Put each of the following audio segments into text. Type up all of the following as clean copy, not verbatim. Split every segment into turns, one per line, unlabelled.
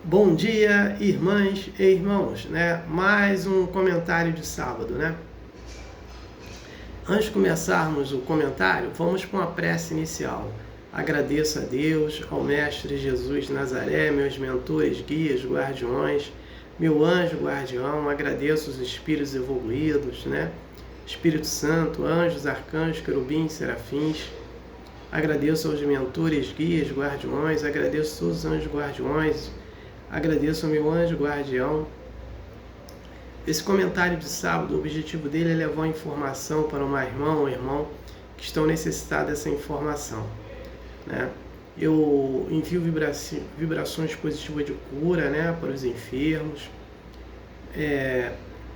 Bom dia, irmãs e irmãos, né? Mais um comentário de sábado, né? Antes de começarmos o comentário, vamos para uma prece inicial. Agradeço a Deus, ao Mestre Jesus de Nazaré, meus mentores, guias, guardiões, meu anjo guardião, agradeço os espíritos evoluídos, né? Espírito Santo, anjos, arcanjos, querubins, serafins. Agradeço aos mentores, guias, guardiões, agradeço a todos os anjos guardiões, agradeço ao meu anjo guardião. Esse comentário de sábado, o objetivo dele é levar informação para uma irmã ou irmão que estão necessitados dessa informação, né? Eu envio vibrações positivas de cura, né, para os enfermos.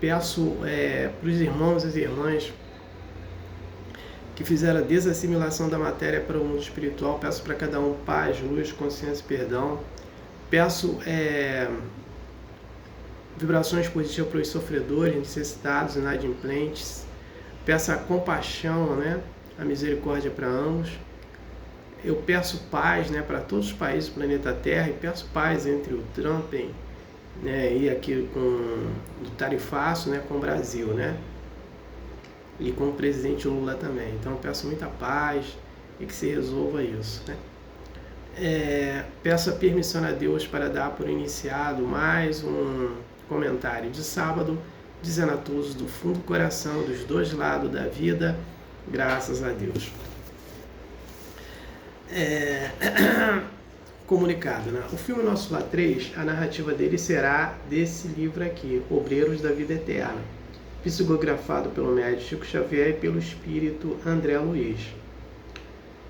Peço para os irmãos e as irmãs que fizeram a desassimilação da matéria para o mundo espiritual, peço para cada um paz, luz, consciência e perdão. Peço vibrações positivas para os sofredores, necessitados, inadimplentes. Peço a compaixão, né, a misericórdia para ambos. Eu peço paz, né, para todos os países do planeta Terra, e peço paz entre o Trump, né, e aqui com o tarifaço, né, com o Brasil, né, e com o presidente Lula também. Então eu peço muita paz e que se resolva isso, né? Peço a permissão a Deus para dar por iniciado mais um comentário de sábado, dizendo a todos do fundo do coração, dos dois lados da vida, graças a Deus. Comunicado, né? O filme Nosso Lar 3, a narrativa dele será desse livro aqui, Obreiros da Vida Eterna, psicografado pelo médium Chico Xavier e pelo espírito André Luiz.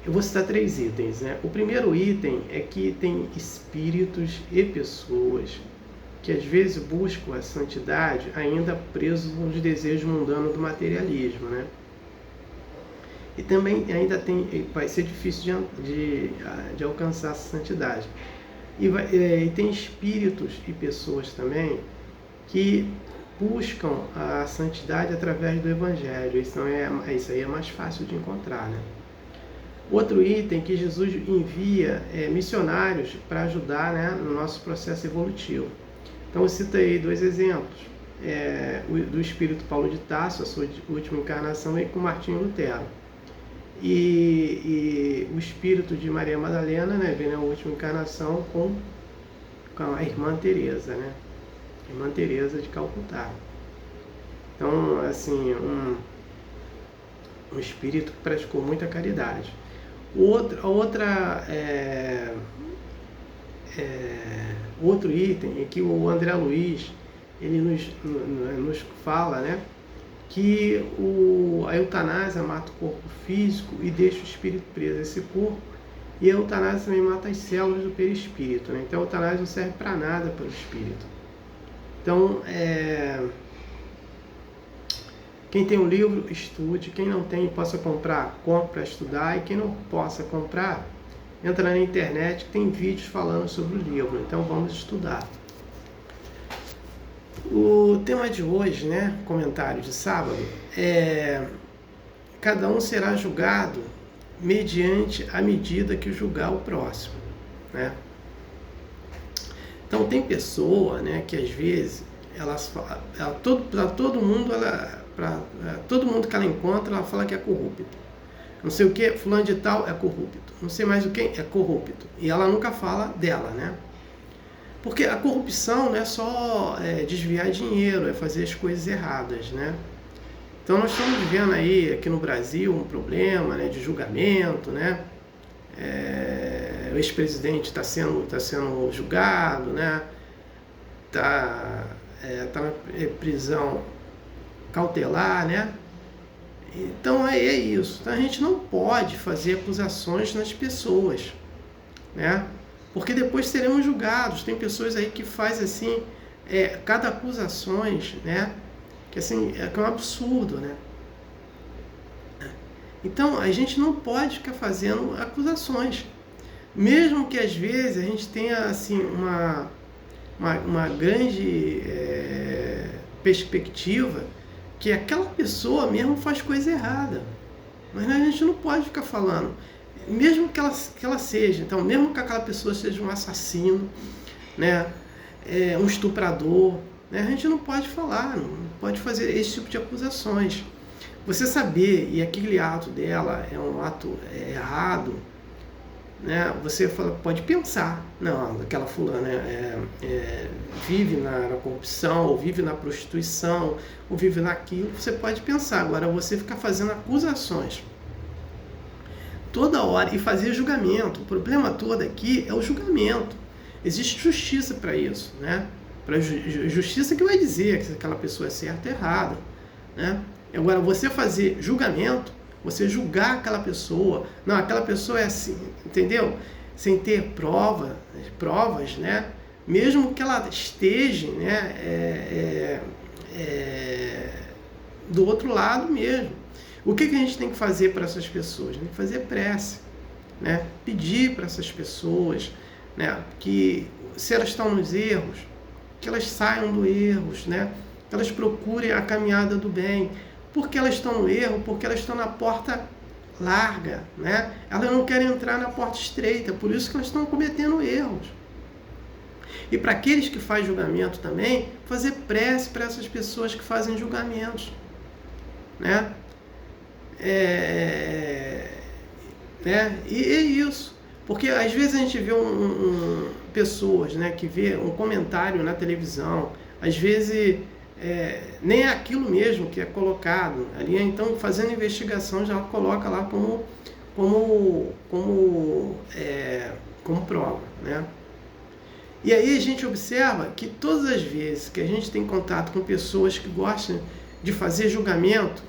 Eu vou citar 3 itens, né? O primeiro item é que tem espíritos e pessoas que às vezes buscam a santidade ainda presos nos desejos mundanos do materialismo, né? E também ainda vai ser difícil de alcançar essa santidade. E tem espíritos e pessoas também que buscam a santidade através do Evangelho. Isso aí é mais fácil de encontrar, né? Outro item que Jesus envia missionários para ajudar, né, no nosso processo evolutivo. Então eu cito aí 2 exemplos, do espírito Paulo de Tarso, a sua última encarnação, e com Martinho Lutero. E o espírito de Maria Madalena, né, vem na última encarnação com a irmã Teresa, né? Irmã Teresa de Calcutá. Então, assim, um espírito que praticou muita caridade. Outro item é que o André Luiz ele nos fala, né, que a eutanásia mata o corpo físico e deixa o espírito preso a esse corpo, e a eutanásia também mata as células do perispírito, né? Então a eutanásia não serve para nada para o espírito. Então, quem tem um livro, estude. Quem não tem, possa comprar, compre para estudar. E quem não possa comprar, entra na internet, que tem vídeos falando sobre o livro. Então vamos estudar. O tema de hoje, né, comentário de sábado, cada um será julgado mediante a medida que julgar o próximo, né? Então tem pessoa, né, que às vezes todo mundo que ela encontra, ela fala que é corrupto. Não sei o que, fulano de tal é corrupto. Não sei mais o que é corrupto. E ela nunca fala dela, né? Porque a corrupção não é só desviar dinheiro, é fazer as coisas erradas, né? Então nós estamos vivendo aí, aqui no Brasil, um problema, né, de julgamento, né? O ex-presidente está sendo julgado, né? Tá na prisão cautelar, né? Então é isso. Então a gente não pode fazer acusações nas pessoas, né? Porque depois seremos julgados. Tem pessoas aí que fazem assim, cada acusações, né? Que assim, que é um absurdo, né? Então a gente não pode ficar fazendo acusações, mesmo que às vezes a gente tenha assim uma grande perspectiva que aquela pessoa mesmo faz coisa errada, mas a gente não pode ficar falando, mesmo que ela seja. Então, mesmo que aquela pessoa seja um assassino, né, um estuprador, né? A gente não pode falar, não pode fazer esse tipo de acusações. Você saber e aquele ato dela é um ato errado, né? Você pode pensar, não, aquela fulana vive na corrupção, ou vive na prostituição, ou vive naquilo, você pode pensar. Agora, você ficar fazendo acusações toda hora e fazer julgamento, o problema todo aqui é o julgamento. Existe justiça para isso, né? Para justiça que vai dizer se aquela pessoa é certa ou errada, né? Agora, você fazer julgamento, você julgar aquela pessoa, não, aquela pessoa é assim, entendeu? Sem ter provas, né? Mesmo que ela esteja, né, do outro lado mesmo. O que a gente tem que fazer para essas pessoas? A gente tem que fazer prece, né? Pedir para essas pessoas, né, que se elas estão nos erros, que elas saiam dos erros, né? Que elas procurem a caminhada do bem. Porque elas estão no erro? Porque elas estão na porta larga, né? Elas não querem entrar na porta estreita, por isso que elas estão cometendo erros. E para aqueles que fazem julgamento também, fazer prece para essas pessoas que fazem julgamentos, né? Né? E é isso. Porque às vezes a gente vê pessoas, né, que vê um comentário na televisão, às vezes nem é aquilo mesmo que é colocado ali, então fazendo investigação já coloca lá como prova, né? E aí a gente observa que todas as vezes que a gente tem contato com pessoas que gostam de fazer julgamento,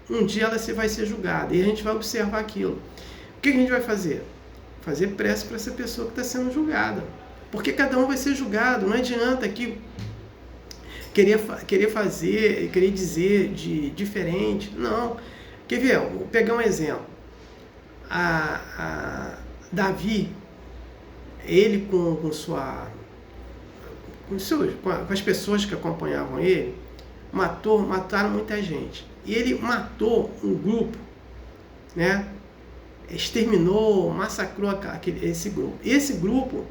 um dia ela vai ser julgada e a gente vai observar aquilo. O que a gente vai fazer? Fazer prece para essa pessoa que está sendo julgada. Porque cada um vai ser julgado. Não adianta aqui querer fazer, querer dizer de diferente. Não. Quer ver? Vou pegar um exemplo. Davi, ele com as pessoas que acompanhavam ele, mataram muita gente. E ele matou um grupo, né? Exterminou, massacrou esse grupo. Esse grupo,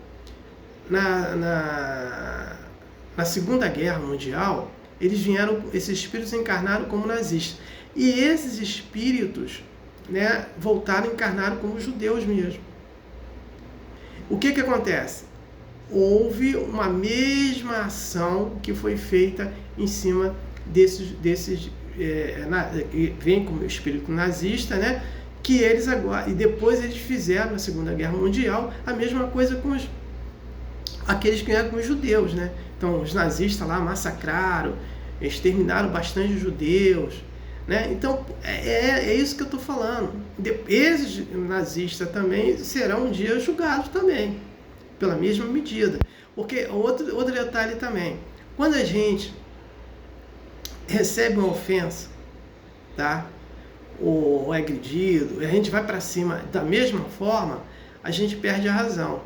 na Segunda Guerra Mundial, esses espíritos encarnaram como nazistas. E esses espíritos, né, voltaram e encarnaram como judeus mesmo. O que acontece? Houve uma mesma ação que foi feita em cima desses vem como espírito nazista, né? Que eles agora, e depois eles fizeram na Segunda Guerra Mundial a mesma coisa com aqueles que eram com os judeus, né? Então os nazistas lá massacraram, exterminaram bastante judeus, né? Então é isso que eu estou falando. Esses nazistas também serão um dia julgados também, pela mesma medida. Porque outro detalhe também, quando a gente recebe uma ofensa, tá? Ou é agredido, a gente vai para cima da mesma forma, a gente perde a razão.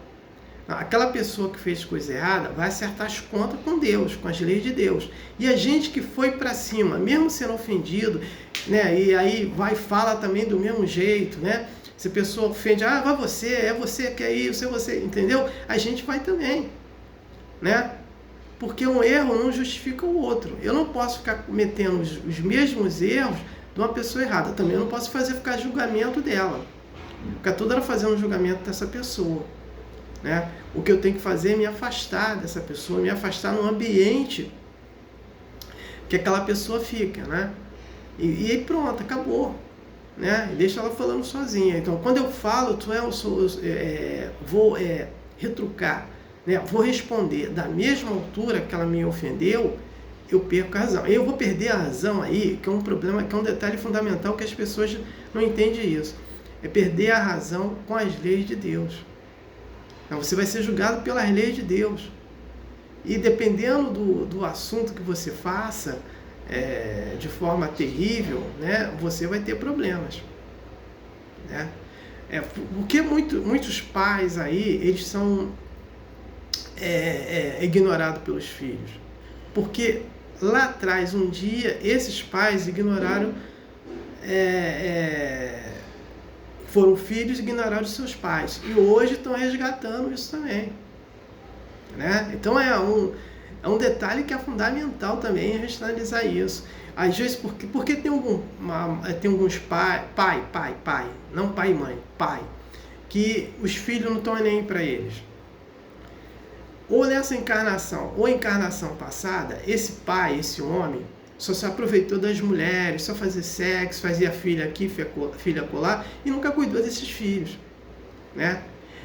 Aquela pessoa que fez coisa errada vai acertar as contas com Deus, com as leis de Deus. E a gente que foi para cima, mesmo sendo ofendido, né? E aí fala também do mesmo jeito, né? Se a pessoa ofende, vai você, é você que é isso, é você, entendeu? A gente vai também, né? Porque um erro não justifica o outro. Eu não posso ficar cometendo os mesmos erros de uma pessoa errada. Também eu não posso ficar julgamento dela. Ficar toda hora fazendo julgamento dessa pessoa, né? O que eu tenho que fazer é me afastar dessa pessoa, me afastar no ambiente que aquela pessoa fica, né? E aí pronto, acabou, né? Deixa ela falando sozinha. Então, quando eu falo, vou retrucar, né? Vou responder da mesma altura que ela me ofendeu, eu perco a razão. Eu vou perder a razão aí, que é um problema, que é um detalhe fundamental que as pessoas não entendem isso. É perder a razão com as leis de Deus. Então, você vai ser julgado pelas leis de Deus. E dependendo do assunto que você faça, de forma terrível, né, você vai ter problemas, né? Porque muitos pais aí, eles são ignorados pelos filhos. Porque lá atrás, um dia, esses pais ignoraram, foram filhos e ignoraram os seus pais. E hoje estão resgatando isso também. né? Então é um detalhe que é fundamental também a gente analisar isso. Às vezes, porque tem alguns pai, não pai e mãe, pai, que os filhos não estão nem aí para eles. Ou nessa encarnação, ou encarnação passada, esse pai, esse homem, só se aproveitou das mulheres, só fazia sexo, fazia filha aqui, filha colar, e nunca cuidou desses filhos, né?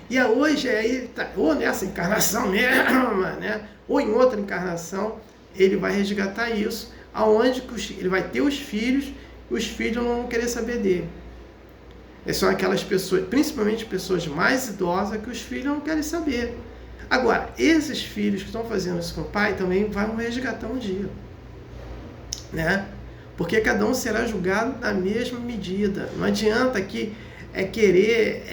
E hoje, aí, ou nessa encarnação mesmo, né? Ou em outra encarnação, ele vai resgatar isso, aonde ele vai ter os filhos não vão querer saber dele. São aquelas pessoas, principalmente pessoas mais idosas, que os filhos não querem saber. Agora, esses filhos que estão fazendo isso com o pai também vão resgatar um dia, né? Porque cada um será julgado na mesma medida. Não adianta querer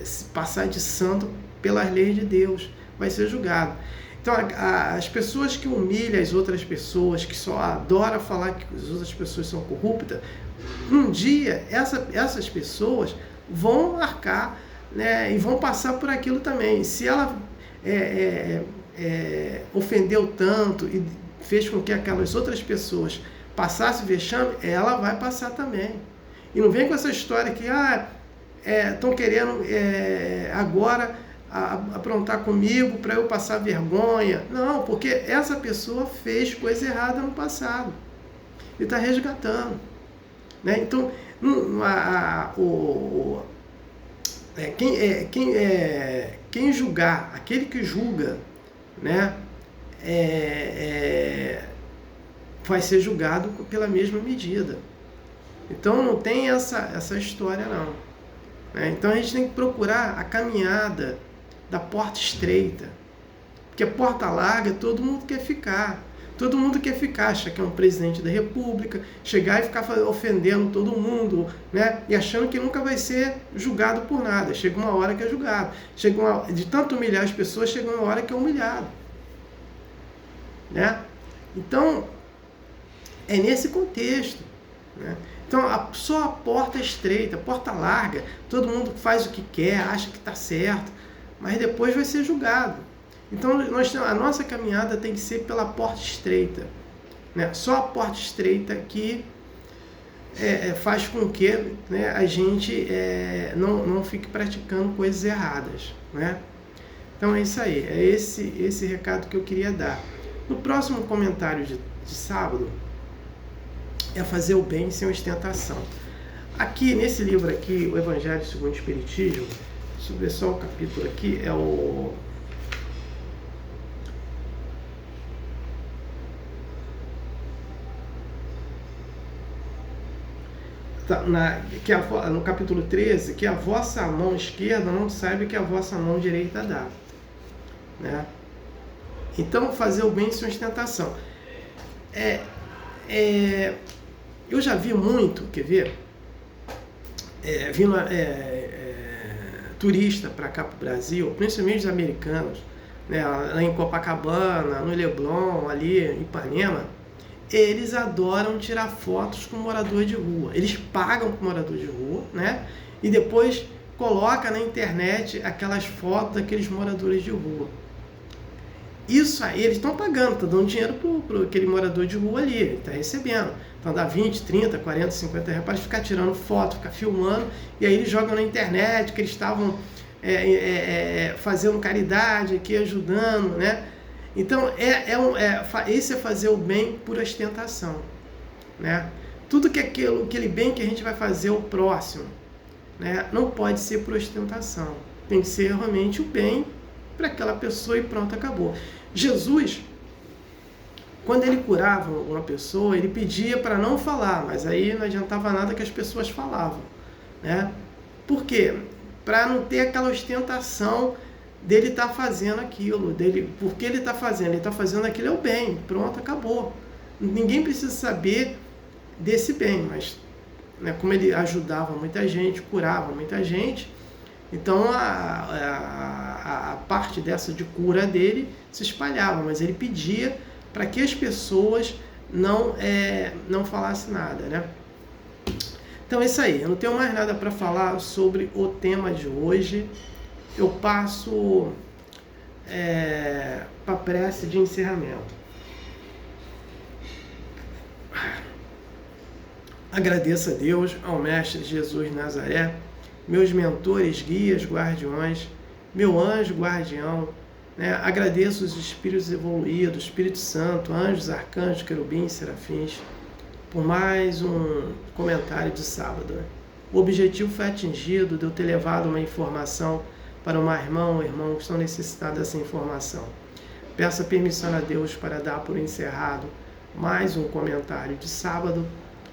se passar de santo pelas leis de Deus. Vai ser julgado. Então, as pessoas que humilham as outras pessoas, que só adoram falar que as outras pessoas são corruptas, um dia essas pessoas vão arcar, né, e vão passar por aquilo também. Se ela ofendeu tanto e fez com que aquelas outras pessoas passassem vexame, ela vai passar também. E não vem com essa história que estão querendo agora aprontar comigo para eu passar vergonha. Não, porque essa pessoa fez coisa errada no passado e está resgatando, né? Então, quem julgar, aquele que julga, né, vai ser julgado pela mesma medida. Então não tem essa história não, né? Então a gente tem que procurar a caminhada da porta estreita, porque a porta larga todo mundo quer ficar. Todo mundo quer ficar, acha que é um presidente da república, chegar e ficar ofendendo todo mundo, né? E achando que nunca vai ser julgado por nada. Chega uma hora que é julgado. De tanto humilhar as pessoas, chega uma hora que é humilhado, né? Então, é nesse contexto, né? Então, só a porta estreita, a porta larga, todo mundo faz o que quer, acha que está certo, mas depois vai ser julgado. Então, a nossa caminhada tem que ser pela porta estreita, né? Só a porta estreita que faz com que, né, a gente não fique praticando coisas erradas, né? Então é isso aí, é esse recado que eu queria dar. No próximo comentário de sábado, é fazer o bem sem ostentação. Aqui, nesse livro aqui, o Evangelho segundo o Espiritismo, deixa eu ver só o capítulo aqui, é o... no capítulo 13, que a vossa mão esquerda não saiba que a vossa mão direita dá, né? Então, fazer o bem sem ostentação. Eu já vi muito, quer ver? Vindo turista para cá para o Brasil, principalmente os americanos, né? Lá em Copacabana, no Leblon, ali em Ipanema, eles adoram tirar fotos com morador de rua. Eles pagam com morador de rua, né? E depois coloca na internet aquelas fotos daqueles moradores de rua. Isso aí, eles estão pagando, estão dando dinheiro para aquele morador de rua ali, ele está recebendo. Então dá 20, 30, 40, 50 reais para ficar tirando foto, ficar filmando, e aí eles jogam na internet que eles estavam fazendo caridade aqui, ajudando, né? Então, esse é fazer o bem por ostentação, né? Tudo que aquele bem que a gente vai fazer ao próximo, né, não pode ser por ostentação. Tem que ser realmente o bem para aquela pessoa e pronto, acabou. Jesus, quando ele curava uma pessoa, ele pedia para não falar, mas aí não adiantava nada que as pessoas falavam, né? Por quê? Para não ter aquela ostentação dele estar fazendo aquilo, porque ele está fazendo aquilo é o bem, pronto, acabou. Ninguém precisa saber desse bem, mas, né, como ele ajudava muita gente, curava muita gente, então a parte dessa de cura dele se espalhava, mas ele pedia para que as pessoas não falassem nada, né? Então é isso aí, eu não tenho mais nada para falar sobre o tema de hoje. Eu passo para a prece de encerramento. Agradeço a Deus, ao Mestre Jesus Nazaré, meus mentores, guias, guardiões, meu anjo guardião, né? Agradeço os espíritos evoluídos, Espírito Santo, anjos, arcanjos, querubins, serafins, por mais um comentário de sábado. Né? O objetivo foi atingido de eu ter levado uma informação para uma irmã ou irmão que estão necessitados dessa informação. Peço a permissão a Deus para dar por encerrado mais um comentário de sábado,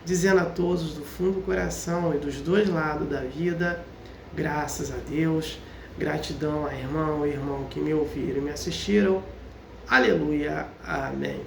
dizendo a todos do fundo do coração e dos dois lados da vida, graças a Deus, gratidão a irmão e irmão que me ouviram e me assistiram. Aleluia. Amém.